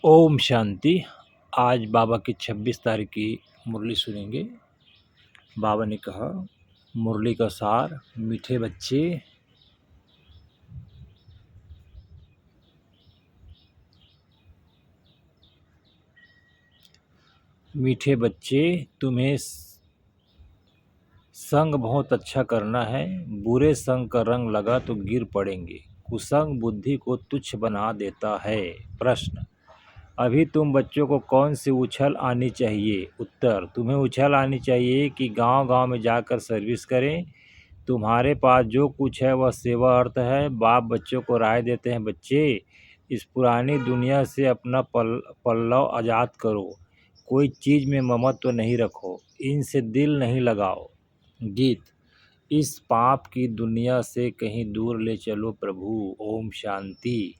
ओम शांति। आज बाबा की 26 तारीख की मुरली सुनेंगे। बाबा ने कहा, मुरली का सार, मीठे बच्चे, मीठे बच्चे, तुम्हें संग बहुत अच्छा करना है। बुरे संग का रंग लगा तो गिर पड़ेंगे। कुसंग बुद्धि को तुच्छ बना देता है। प्रश्न, अभी तुम बच्चों को कौन सी उछल आनी चाहिए? उत्तर, तुम्हें उछल आनी चाहिए कि गांव-गांव में जाकर सर्विस करें। तुम्हारे पास जो कुछ है वह सेवा अर्थ है। बाप बच्चों को राय देते हैं, बच्चे इस पुरानी दुनिया से अपना पल्लव आज़ाद करो। कोई चीज़ में ममत्व नहीं रखो, इनसे दिल नहीं लगाओ। गीत, इस पाप की दुनिया से कहीं दूर ले चलो प्रभु। ओम शांति।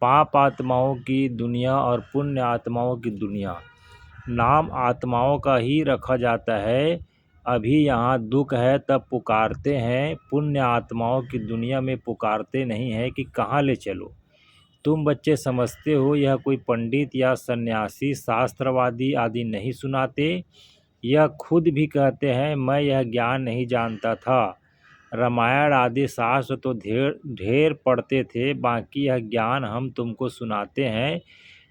पाप आत्माओं की दुनिया और पुण्य आत्माओं की दुनिया, नाम आत्माओं का ही रखा जाता है। अभी यहाँ दुख है तब पुकारते हैं, पुण्य आत्माओं की दुनिया में पुकारते नहीं है कि कहाँ ले चलो। तुम बच्चे समझते हो यह कोई पंडित या सन्यासी शास्त्रवादी आदि नहीं सुनाते। यह खुद भी कहते हैं, मैं यह ज्ञान नहीं जानता था। रामायण आदि शास्त्र तो ढेर पढ़ते थे, बाकी यह ज्ञान हम तुमको सुनाते हैं,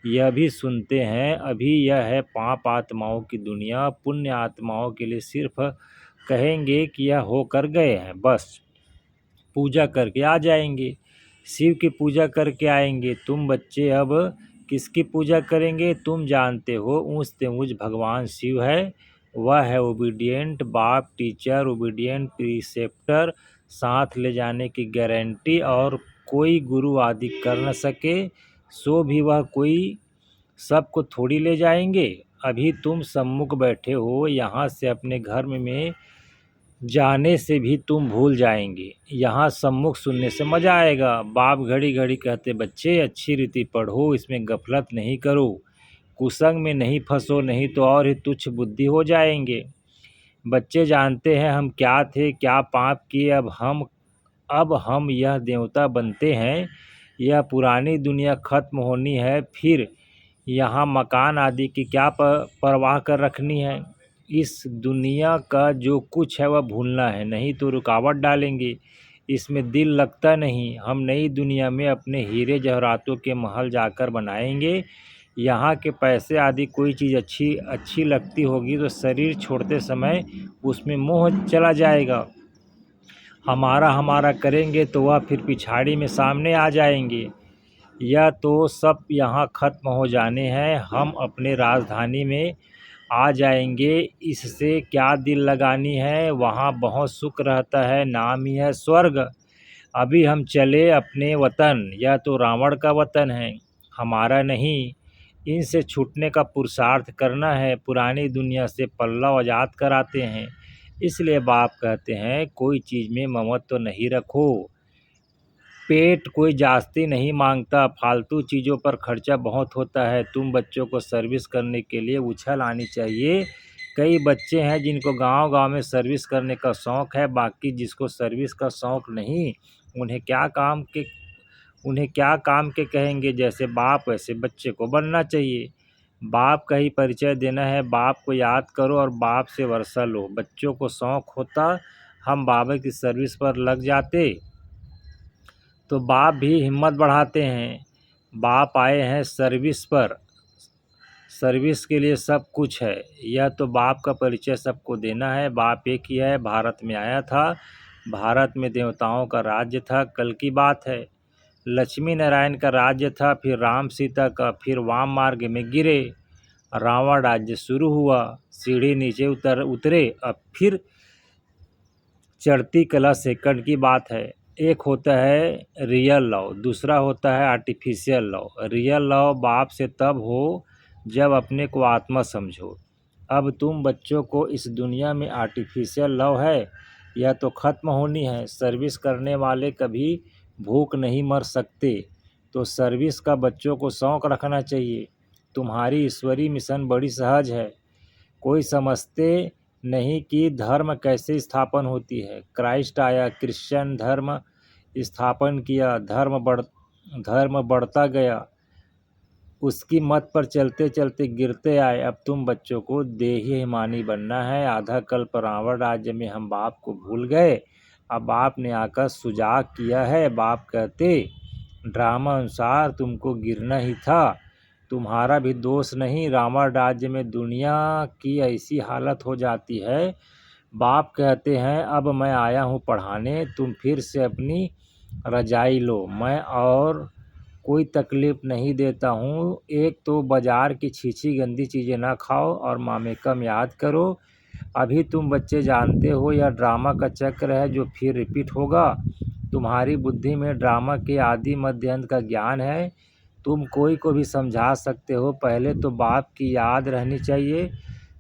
यह भी सुनते हैं। अभी यह है पाप आत्माओं की दुनिया। पुण्य आत्माओं के लिए सिर्फ कहेंगे कि यह होकर गए हैं, बस पूजा करके आ जाएंगे। शिव की पूजा करके आएंगे। तुम बच्चे अब किसकी पूजा करेंगे? तुम जानते हो, ऊंच तेऊंच भगवान शिव है। वह है ओबीडियंट बाप, टीचर, ओबीडियंट प्रीसेप्टर, साथ ले जाने की गारंटी, और कोई गुरु आदि कर न सके सो भी वह कोई सबको थोड़ी ले जाएंगे। अभी तुम सम्मुख बैठे हो, यहाँ से अपने घर में जाने से भी तुम भूल जाएंगे। यहाँ सम्मुख सुनने से मज़ा आएगा। बाप घड़ी घड़ी कहते, बच्चे अच्छी रीति पढ़ो, इसमें गफलत नहीं करो, कुसंग में नहीं फंसो, नहीं तो और ही तुच्छ बुद्धि हो जाएंगे। बच्चे जानते हैं हम क्या थे, क्या पाप किए। अब हम यह देवता बनते हैं। यह पुरानी दुनिया खत्म होनी है, फिर यहाँ मकान आदि की क्या परवाह कर रखनी है। इस दुनिया का जो कुछ है वह भूलना है, नहीं तो रुकावट डालेंगे। इसमें दिल लगता नहीं। हम नई दुनिया में अपने हीरे जवाहरातों के महल जाकर बनाएंगे। यहाँ के पैसे आदि कोई चीज़ अच्छी लगती होगी तो शरीर छोड़ते समय उसमें मोह चला जाएगा। हमारा करेंगे तो वह फिर पिछाड़ी में सामने आ जाएंगे। यह तो सब यहाँ खत्म हो जाने हैं। हम अपने राजधानी में आ जाएंगे। इससे क्या दिल लगानी है, वहाँ बहुत सुख रहता है, नाम ही है स्वर्ग। अभी हम चले अपने वतन, यह तो रावण का वतन है, हमारा नहीं। इनसे छूटने का पुरुषार्थ करना है। पुरानी दुनिया से पल्लव आज़ाद कराते हैं। इसलिए बाप कहते हैं, कोई चीज़ में ममत्व नहीं रखो। पेट कोई जास्ती नहीं मांगता, फालतू चीज़ों पर खर्चा बहुत होता है। तुम बच्चों को सर्विस करने के लिए उछल आनी चाहिए। कई बच्चे हैं जिनको गांव-गांव में सर्विस करने का शौक़ है, बाकी जिसको सर्विस का शौक़ नहीं, उन्हें क्या काम के कहेंगे। जैसे बाप वैसे बच्चे को बनना चाहिए। बाप का ही परिचय देना है। बाप को याद करो और बाप से वर्षा लो। बच्चों को शौक़ होता, हम बाबा की सर्विस पर लग जाते तो बाप भी हिम्मत बढ़ाते हैं। बाप आए हैं सर्विस पर, सर्विस के लिए सब कुछ है। यह तो बाप का परिचय सबको देना है। बाप एक ही है, भारत में आया था, भारत में देवताओं का राज्य था। कल की बात है, लक्ष्मी नारायण का राज्य था, फिर राम सीता का, फिर वाम मार्ग में गिरे, रावण राज्य शुरू हुआ, सीढ़ी नीचे उतरे। अब फिर चढ़ती कला सेकंड की बात है। एक होता है रियल लव, दूसरा होता है आर्टिफिशियल लव। रियल लव बाप से तब हो जब अपने को आत्मा समझो। अब तुम बच्चों को इस दुनिया में आर्टिफिशियल लव है, यह तो ख़त्म होनी है। सर्विस करने वाले कभी भूख नहीं मर सकते, तो सर्विस का बच्चों को शौक़ रखना चाहिए। तुम्हारी ईश्वरी मिशन बड़ी सहज है। कोई समझते नहीं कि धर्म कैसे स्थापन होती है। क्राइस्ट आया, क्रिश्चियन धर्म स्थापन किया, धर्म बढ़ता गया। उसकी मत पर चलते चलते गिरते आए। अब तुम बच्चों को देही हिमानी बनना है। आधा कल्प रावण राज्य में हम बाप को भूल गए, अब बाप ने आकर सुजाग किया है। बाप कहते ड्रामा अनुसार तुमको गिरना ही था, तुम्हारा भी दोष नहीं। रावण राज्य में दुनिया की ऐसी हालत हो जाती है। बाप कहते हैं अब मैं आया हूँ पढ़ाने, तुम फिर से अपनी रजाई लो, मैं और कोई तकलीफ नहीं देता हूँ। एक तो बाजार की छीछी गंदी चीज़ें ना खाओ और मामेकम याद करो। अभी तुम बच्चे जानते हो यह ड्रामा का चक्र है जो फिर रिपीट होगा। तुम्हारी बुद्धि में ड्रामा के आदि मध्य अंत का ज्ञान है, तुम कोई को भी समझा सकते हो। पहले तो बाप की याद रहनी चाहिए।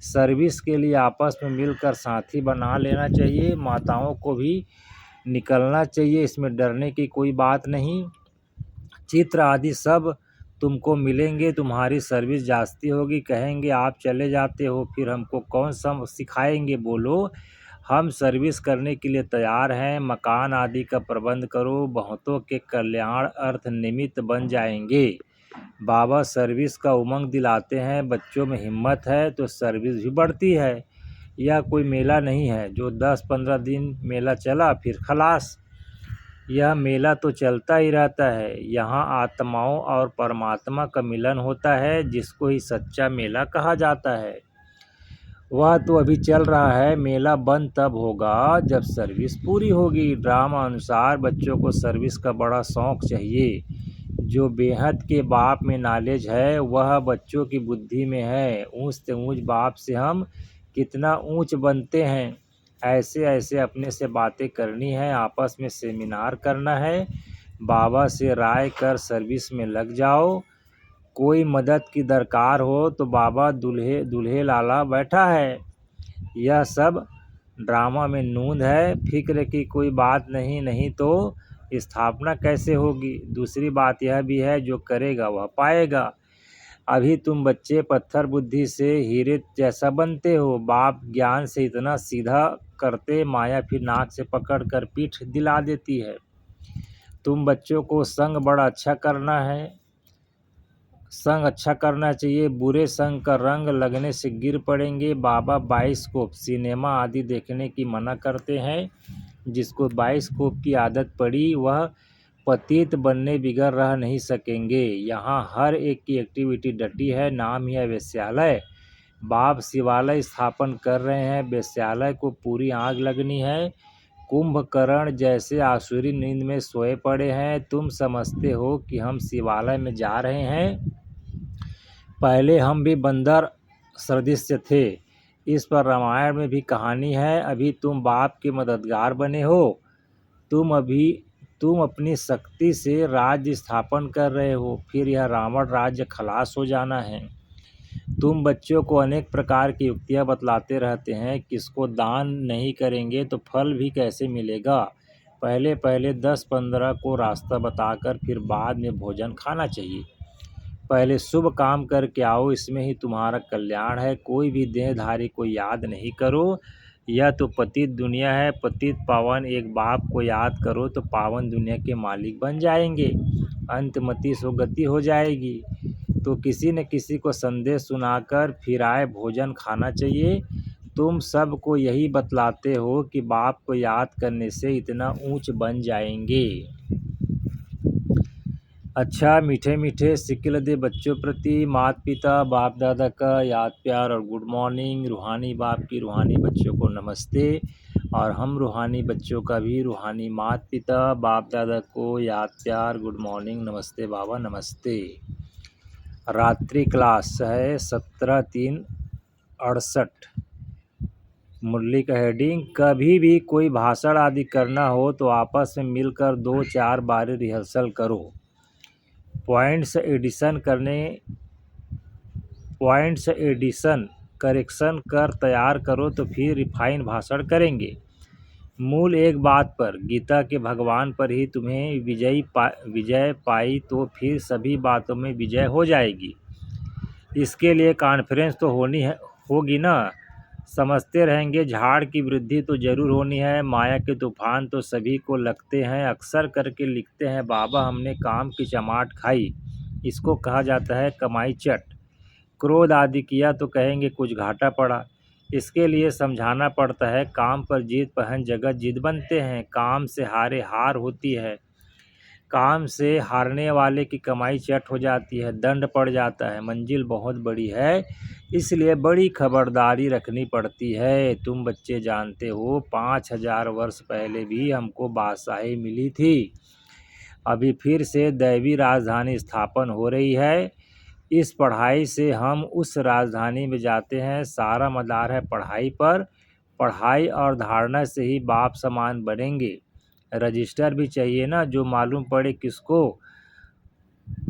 सर्विस के लिए आपस में मिलकर साथी बना लेना चाहिए। माताओं को भी निकलना चाहिए, इसमें डरने की कोई बात नहीं। चित्र आदि सब तुमको मिलेंगे, तुम्हारी सर्विस जास्ती होगी। कहेंगे आप चले जाते हो, फिर हमको कौन सम सिखाएंगे, बोलो। हम सर्विस करने के लिए तैयार हैं। मकान आदि का प्रबंध करो, बहुतों के कल्याण अर्थ निमित्त बन जाएंगे। बाबा सर्विस का उमंग दिलाते हैं, बच्चों में हिम्मत है तो सर्विस भी बढ़ती है। यह कोई मेला नहीं है जो 10-15 दिन मेला चला फिर खलास। यह मेला तो चलता ही रहता है। यहाँ आत्माओं और परमात्मा का मिलन होता है, जिसको ही सच्चा मेला कहा जाता है। वह तो अभी चल रहा है, मेला बंद तब होगा जब सर्विस पूरी होगी। ड्रामा अनुसार बच्चों को सर्विस का बड़ा शौक चाहिए। जो बेहद के बाप में नॉलेज है वह बच्चों की बुद्धि में है। ऊंच से ऊंच बाप से हम कितना ऊंच बनते हैं, ऐसे ऐसे अपने से बातें करनी है, आपस में सेमिनार करना है। बाबा से राय कर सर्विस में लग जाओ। कोई मदद की दरकार हो तो बाबा दूल्हे दूल्हे लाला बैठा है। यह सब ड्रामा में नूंद है, फिक्र की कोई बात नहीं, नहीं तो स्थापना कैसे होगी। दूसरी बात यह भी है, जो करेगा वह पाएगा। अभी तुम बच्चे पत्थर बुद्धि से हीरे जैसा बनते हो। बाप ज्ञान से इतना सीधा करते, माया फिर नाक से पकड़ कर पीठ दिला देती है। तुम बच्चों को संग बड़ा अच्छा करना है, संग अच्छा करना चाहिए। बुरे संग का रंग लगने से गिर पड़ेंगे। बाबा बाइस्कोप सिनेमा आदि देखने की मना करते हैं। जिसको बाइस्कोप की आदत पड़ी वह पतित बनने बिगड़ रह नहीं सकेंगे। यहाँ हर एक की एक्टिविटी डटी है, नाम ही है वेश्यालय। बाप शिवालय स्थापन कर रहे हैं, वेश्यालय को पूरी आग लगनी है। कुंभकर्ण जैसे आसुरी नींद में सोए पड़े हैं। तुम समझते हो कि हम शिवालय में जा रहे हैं, पहले हम भी बंदर सदृश थे। इस पर रामायण में भी कहानी है। अभी तुम बाप के मददगार बने हो। तुम अपनी शक्ति से राज्य स्थापन कर रहे हो, फिर यह रावण राज्य खलास हो जाना है। तुम बच्चों को अनेक प्रकार की युक्तियां बतलाते रहते हैं, किसको दान नहीं करेंगे तो फल भी कैसे मिलेगा। पहले पहले 10-15 को रास्ता बताकर फिर बाद में भोजन खाना चाहिए। पहले शुभ काम करके आओ, इसमें ही तुम्हारा कल्याण है। कोई भी देहधारी को याद नहीं करो, यह तो पतित दुनिया है। पतित पावन एक बाप को याद करो तो पावन दुनिया के मालिक बन जाएंगे। अंतमति सुगति हो जाएगी। तो किसी न किसी को संदेश सुनाकर फिर आए भोजन खाना चाहिए। तुम सबको यही बतलाते हो कि बाप को याद करने से इतना ऊंच बन जाएंगे। अच्छा, मीठे मीठे सिक्के दे बच्चों प्रति माता पिता बाप दादा का याद प्यार और गुड मॉर्निंग। रूहानी बाप की रूहानी बच्चों को नमस्ते, और हम रूहानी बच्चों का भी रूहानी माता पिता बाप दादा को याद प्यार गुड मॉर्निंग, नमस्ते बाबा नमस्ते। रात्रि क्लास है 17/3/68। मुरली का हेडिंग, कभी भी कोई भाषण आदि करना हो तो आपस में मिलकर 2-4 बार रिहर्सल करो। पॉइंट्स एडिशन करेक्शन कर तैयार करो तो फिर रिफाइन भाषण करेंगे। मूल एक बात पर, गीता के भगवान पर ही तुम्हें विजय पाई तो फिर सभी बातों में विजय हो जाएगी। इसके लिए कॉन्फ्रेंस तो होगी ना। समझते रहेंगे, झाड़ की वृद्धि तो जरूर होनी है। माया के तूफान तो सभी को लगते हैं। अक्सर करके लिखते हैं, बाबा हमने काम की चमाट खाई, इसको कहा जाता है कमाई चट। क्रोध आदि किया तो कहेंगे कुछ घाटा पड़ा। इसके लिए समझाना पड़ता है काम पर जीत पहन जगत जिद बनते हैं, काम से हारे हार होती है, काम से हारने वाले की कमाई चट हो जाती है, दंड पड़ जाता है, मंजिल बहुत बड़ी है इसलिए बड़ी खबरदारी रखनी पड़ती है। तुम बच्चे जानते हो 5000 वर्ष पहले भी हमको बादशाही मिली थी, अभी फिर से दैवी राजधानी स्थापन हो रही है। इस पढ़ाई से हम उस राजधानी में जाते हैं, सारा मदार है पढ़ाई पर, पढ़ाई और धारणा से ही बाप समान बनेंगे। रजिस्टर भी चाहिए ना, जो मालूम पड़े किसको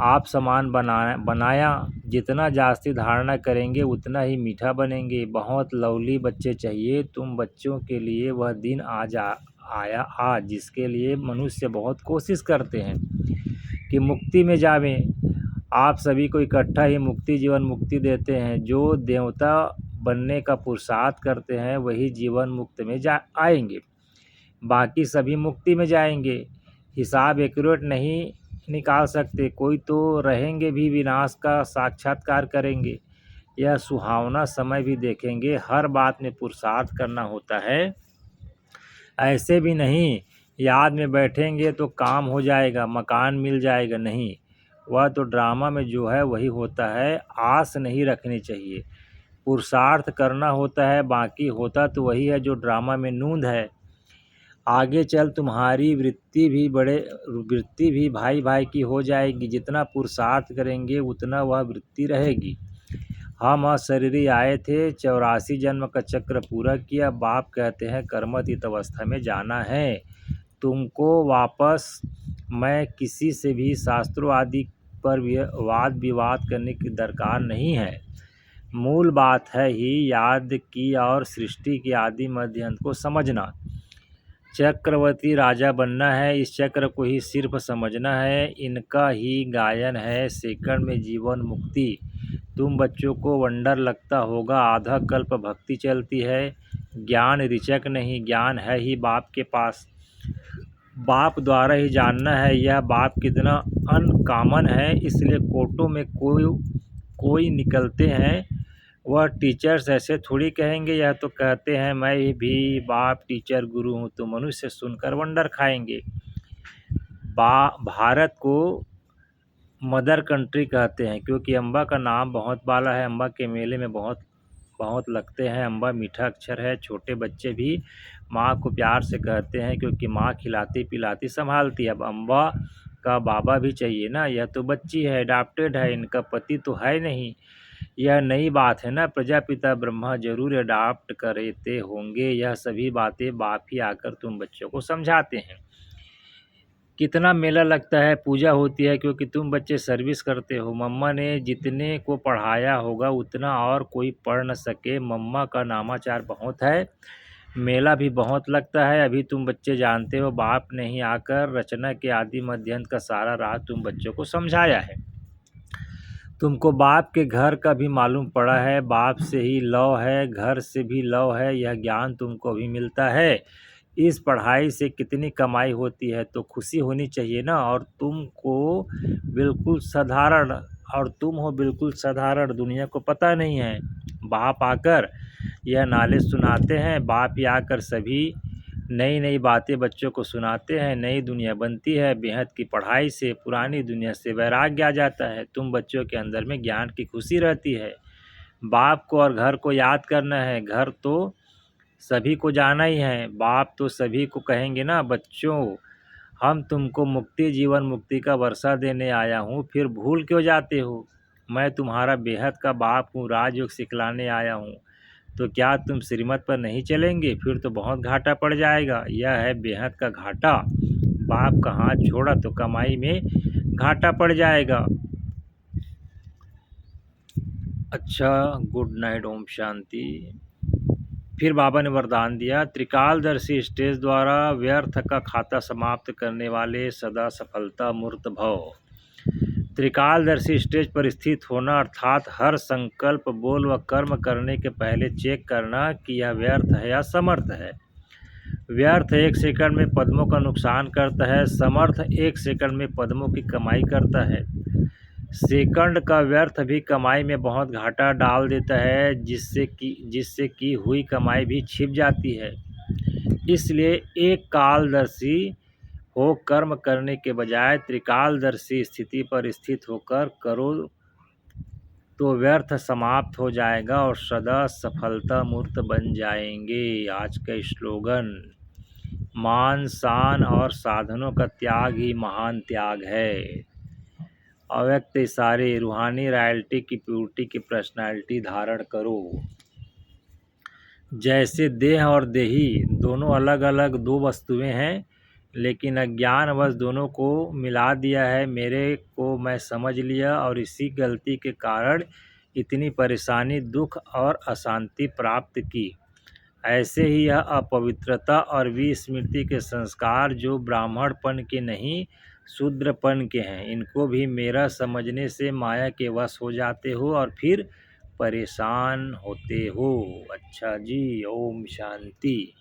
आप समान बनाया। जितना जास्ती धारणा करेंगे उतना ही मीठा बनेंगे। बहुत लवली बच्चे चाहिए तुम बच्चों के लिए। वह दिन आया आज जिसके लिए मनुष्य बहुत कोशिश करते हैं कि मुक्ति में जावें। आप सभी को इकट्ठा ही मुक्ति जीवन मुक्ति देते हैं। जो देवता बनने का पुरुषार्थ करते हैं वही जीवन मुक्त में आएंगे, बाकी सभी मुक्ति में जाएंगे। हिसाब एक्यूरेट नहीं निकाल सकते, कोई तो रहेंगे भी विनाश का साक्षात्कार करेंगे। यह सुहावना समय भी देखेंगे। हर बात में पुरुषार्थ करना होता है, ऐसे भी नहीं याद में बैठेंगे तो काम हो जाएगा, मकान मिल जाएगा, नहीं। वह तो ड्रामा में जो है वही होता है। आस नहीं रखनी चाहिए, पुरुषार्थ करना होता है, बाकी होता तो वही है जो ड्रामा में नूंद है। आगे चल तुम्हारी वृत्ति भी भाई भाई की हो जाएगी। जितना पुरुषार्थ करेंगे उतना वह वृत्ति रहेगी। हम अशरीरी आए थे, 84 जन्म का चक्र पूरा किया। बाप कहते हैं कर्मतीत अवस्था में जाना है तुमको वापस। मैं किसी से भी शास्त्रों आदि पर वाद विवाद करने की दरकार नहीं है। मूल बात है ही याद की और सृष्टि की आदि मध्य अंत को समझना। चक्रवर्ती राजा बनना है, इस चक्र को ही सिर्फ समझना है। इनका ही गायन है सेकंड में जीवन मुक्ति। तुम बच्चों को वंडर लगता होगा, आधा कल्प भक्ति चलती है। ज्ञान रिचक नहीं, ज्ञान है ही बाप के पास। बाप द्वारा ही जानना है यह बाप कितना अनकॉमन है। इसलिए कोर्टों में कोई निकलते हैं, वह टीचर्स ऐसे थोड़ी कहेंगे। यह तो कहते हैं मैं भी बाप टीचर गुरु हूँ, तो मनुष्य सुनकर वंडर खाएंगे। भारत को मदर कंट्री कहते हैं क्योंकि अम्बा का नाम बहुत बाला है। अम्बा के मेले में बहुत लगते हैं। अम्बा मीठा अक्षर है। छोटे बच्चे भी माँ को प्यार से कहते हैं क्योंकि माँ खिलाती पिलाती संभालती है। अब अम्बा का बाबा भी चाहिए ना, यह तो बच्ची है, अडॉप्टेड है, इनका पति तो है नहीं। यह नई बात है ना, प्रजापिता ब्रह्मा जरूर अडॉप्ट करते होंगे। यह सभी बातें बाप ही आकर तुम बच्चों को समझाते हैं। कितना मेला लगता है, पूजा होती है क्योंकि तुम बच्चे सर्विस करते हो। मम्मा ने जितने को पढ़ाया होगा उतना और कोई पढ़ न सके। मम्मा का नामाचार बहुत है, मेला भी बहुत लगता है। अभी तुम बच्चे जानते हो बाप ने ही आकर रचना के आदि मध्यांत का सारा राज तुम बच्चों को समझाया है। तुमको बाप के घर का भी मालूम पड़ा है। बाप से ही लव है, घर से भी लव है, यह ज्ञान तुमको भी मिलता है। इस पढ़ाई से कितनी कमाई होती है तो खुशी होनी चाहिए ना। और तुम हो बिल्कुल साधारण, दुनिया को पता नहीं है। बाप आकर यह नॉलेज सुनाते हैं, बाप ही आकर सभी नई बातें बच्चों को सुनाते हैं। नई दुनिया बनती है बेहद की पढ़ाई से। पुरानी दुनिया से वैराग्य आ जाता है। तुम बच्चों के अंदर में ज्ञान की खुशी रहती है। बाप को और घर को याद करना है। घर तो सभी को जाना ही है, बाप तो सभी को कहेंगे ना, बच्चों हम तुमको मुक्ति जीवन मुक्ति का वर्षा देने आया हूँ, फिर भूल क्यों जाते हो। मैं तुम्हारा बेहद का बाप हूँ, राजयोग सिखलाने आया हूँ। तो क्या तुम श्रीमत पर नहीं चलेंगे, फिर तो बहुत घाटा पड़ जाएगा। यह है बेहद का घाटा। बाप का हाथ छोड़ा तो कमाई में घाटा पड़ जाएगा। अच्छा, गुड नाइट, ओम शांति। फिर बाबा ने वरदान दिया, त्रिकालदर्शी स्टेज द्वारा व्यर्थ का खाता समाप्त करने वाले सदा सफलता मूर्त भव। त्रिकालदर्शी स्टेज पर स्थित होना अर्थात हर संकल्प बोल व कर्म करने के पहले चेक करना कि यह व्यर्थ है या समर्थ है। व्यर्थ 1 सेकंड में पद्मों का नुकसान करता है, समर्थ 1 सेकंड में पद्मों की कमाई करता है। सेकंड का व्यर्थ भी कमाई में बहुत घाटा डाल देता है, जिससे की हुई कमाई भी छिप जाती है। इसलिए एक कालदर्शी हो कर्म करने के बजाय त्रिकालदर्शी स्थिति पर स्थित होकर करो तो व्यर्थ समाप्त हो जाएगा और सदा सफलता मूर्त बन जाएंगे। आज का स्लोगन, मान शान और साधनों का त्याग ही महान त्याग है। अव्यक्त इशारे, रूहानी रॉयल्टी की प्योरिटी की पर्सनालिटी धारण करो। जैसे देह और देही दोनों अलग अलग दो वस्तुएं हैं, लेकिन अज्ञानवश दोनों को मिला दिया है। मेरे को मैं समझ लिया और इसी गलती के कारण इतनी परेशानी, दुख और अशांति प्राप्त की। ऐसे ही यह अपवित्रता और विस्मृति के संस्कार जो ब्राह्मणपन के नहीं शूद्रपन के हैं, इनको भी मेरा समझने से माया के वश हो जाते हो और फिर परेशान होते हो। अच्छा जी, ओम शांति।